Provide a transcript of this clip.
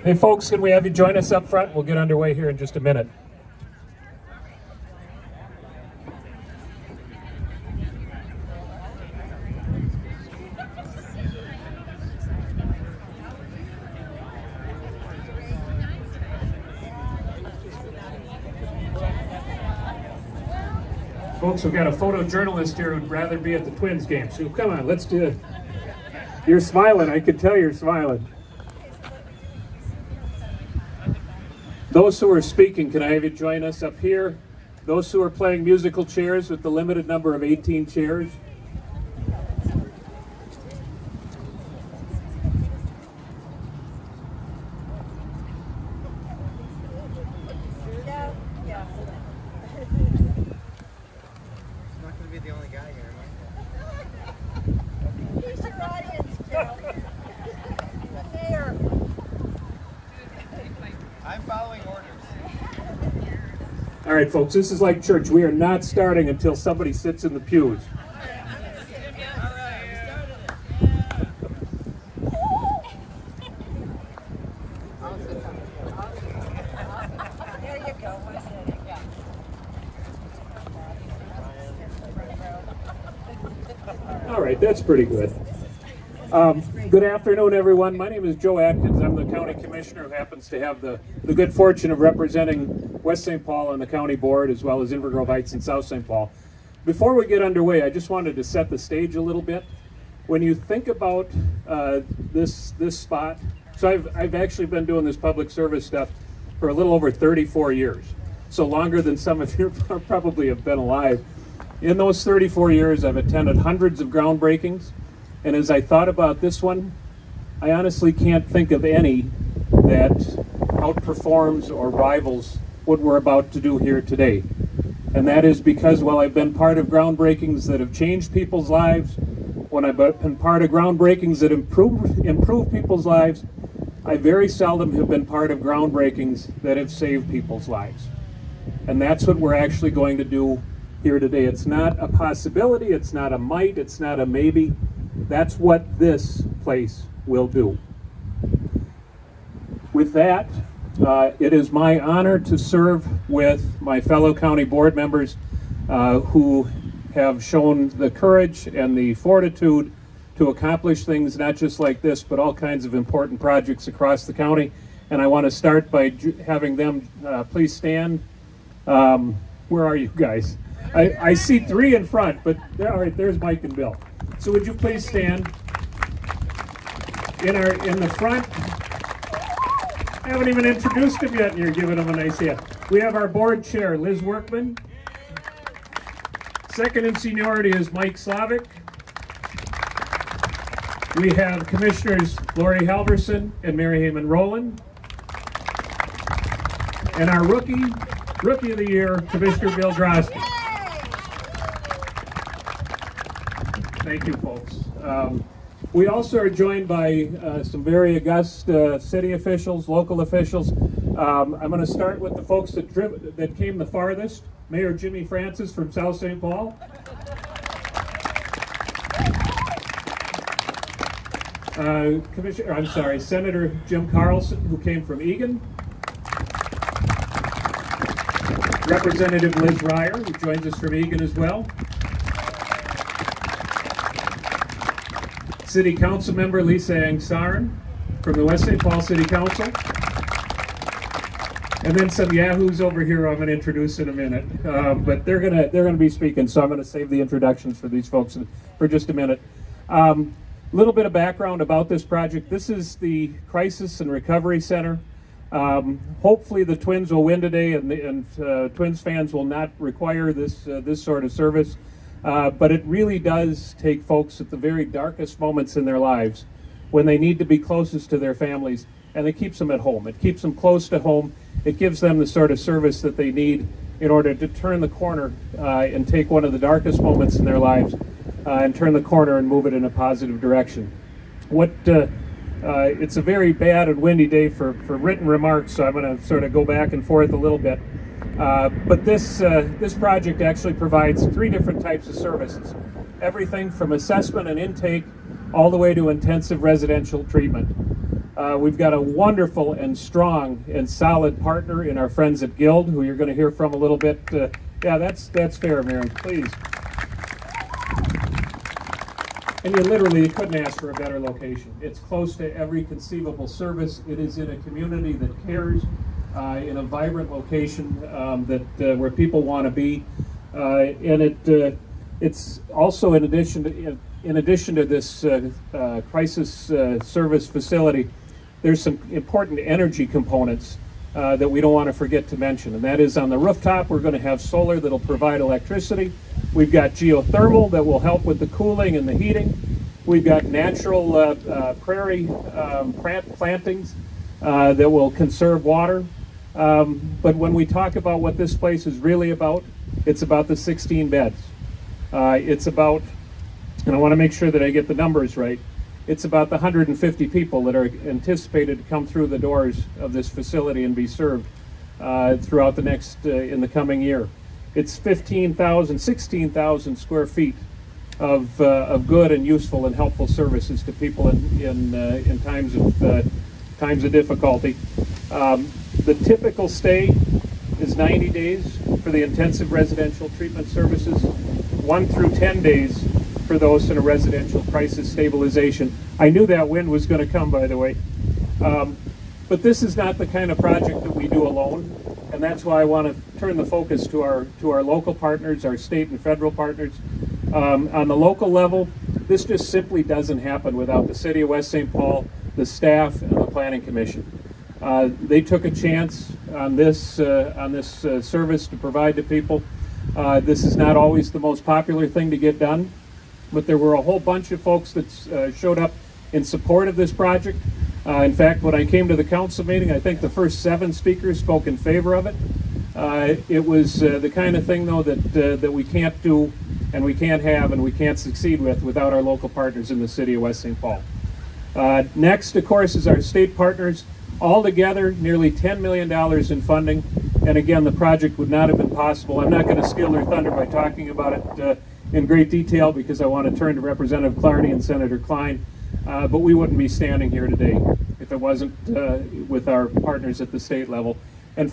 Hey folks, can we have you join us up front? We'll get underway here in just a minute. Folks, we've got a photojournalist here who'd rather be at the Twins game, so come on, let's do it. You're smiling, I can tell you're smiling. Those who are speaking, can I have you join us up here? Those who are playing musical chairs with the limited number of 18 chairs. All right, folks, this is like church. We are not starting until somebody sits in the pews. There you go. All right, that's pretty good. Good afternoon, everyone. My name is Joe Atkins. I'm the county commissioner who happens to have the good fortune of representing West St. Paul on the county board, as well as Inver Grove Heights and South St. Paul. Before we get underway, I just wanted to set the stage a little bit. When you think about this spot, so I've actually been doing this public service stuff for a little over 34 years, so longer than some of you probably have been alive. In those 34 years, I've attended hundreds of groundbreakings. And as I thought about this one, I honestly can't think of any that outperforms or rivals what we're about to do here today. And that is because while I've been part of groundbreakings that have changed people's lives, when I've been part of groundbreakings that improve people's lives, I very seldom have been part of groundbreakings that have saved people's lives. And that's what we're actually going to do here today. It's not a possibility, it's not a might, it's not a maybe. That's what this place will do. With that, it is my honor to serve with my fellow county board members who have shown the courage and the fortitude to accomplish things not just like this, but all kinds of important projects across the county. And I want to start by having them please stand. Where are you guys? I see three in front, but all right, there's Mike and Bill. So would you please stand? In the front, I haven't even introduced him yet, and you're giving him a nice hand. We have our board chair, Liz Workman. Second in seniority is Mike Slavic. We have Commissioners Lori Halverson and Mary Heyman Rowland. And our Rookie of the Year, Commissioner Bill Drosky. Thank you, folks. We also are joined by some very august city officials, local officials. I'm going to start with the folks that came the farthest. Mayor Jimmy Francis from South St. Paul. Senator Jim Carlson, who came from Egan. Representative Liz Ryer, who joins us from Egan as well. City Council member Lisa Angsarin from the West St. Paul City Council. And then some yahoos over here I'm going to introduce in a minute. But they're gonna be speaking, so I'm going to save the introductions for these folks for just a minute. A little bit of background about this project. This is the Crisis and Recovery Center. Hopefully the Twins will win today, and Twins fans will not require this sort of service. But it really does take folks at the very darkest moments in their lives when they need to be closest to their families, and it keeps them at home. It keeps them close to home. It gives them the sort of service that they need in order to turn the corner and take one of the darkest moments in their lives and turn the corner and move it in a positive direction. It's a very bad and windy day for written remarks, so I'm going to sort of go back and forth a little bit. But this project actually provides three different types of services. Everything from assessment and intake all the way to intensive residential treatment. We've got a wonderful and strong and solid partner in our friends at Guild, who you're going to hear from a little bit. Yeah, that's fair, Mary, please. And you couldn't ask for a better location. It's close to every conceivable service. It is in a community that cares, in a vibrant location where people want to be, and it's also in addition to this crisis service facility. There's some important energy components that we don't want to forget to mention, and that is on the rooftop we're going to have solar that'll provide electricity. We've got geothermal that will help with the cooling and the heating. We've got natural prairie plantings that will conserve water. But when we talk about what this place is really about, it's about the 16 beds. It's about, and I want to make sure that I get the numbers right, it's about the 150 people that are anticipated to come through the doors of this facility and be served throughout the in the coming year. It's 16,000 square feet of good and useful and helpful services to people in times of difficulty. The typical stay is 90 days for the intensive residential treatment services, 1 through 10 days for those in a residential crisis stabilization. I knew that wind was going to come, by the way. But this is not the kind of project that we do alone, and that's why I want to turn the focus to our local partners, our state and federal partners. On the local level, this just simply doesn't happen without the City of West St. Paul, the staff, and the Planning Commission. They took a chance on this service to provide to people. This is not always the most popular thing to get done, but there were a whole bunch of folks that showed up in support of this project. In fact, when I came to the council meeting, I think the first 7 speakers spoke in favor of it. It was the kind of thing, though, that we can't do, and we can't have, and we can't succeed without our local partners in the City of West St. Paul. Next, of course, is our state partners. Altogether, nearly $10 million in funding, and again, the project would not have been possible. I'm not going to steal their thunder by talking about it in great detail, because I want to turn to Representative Clardy and Senator Klein, but we wouldn't be standing here today if it wasn't with our partners at the state level. And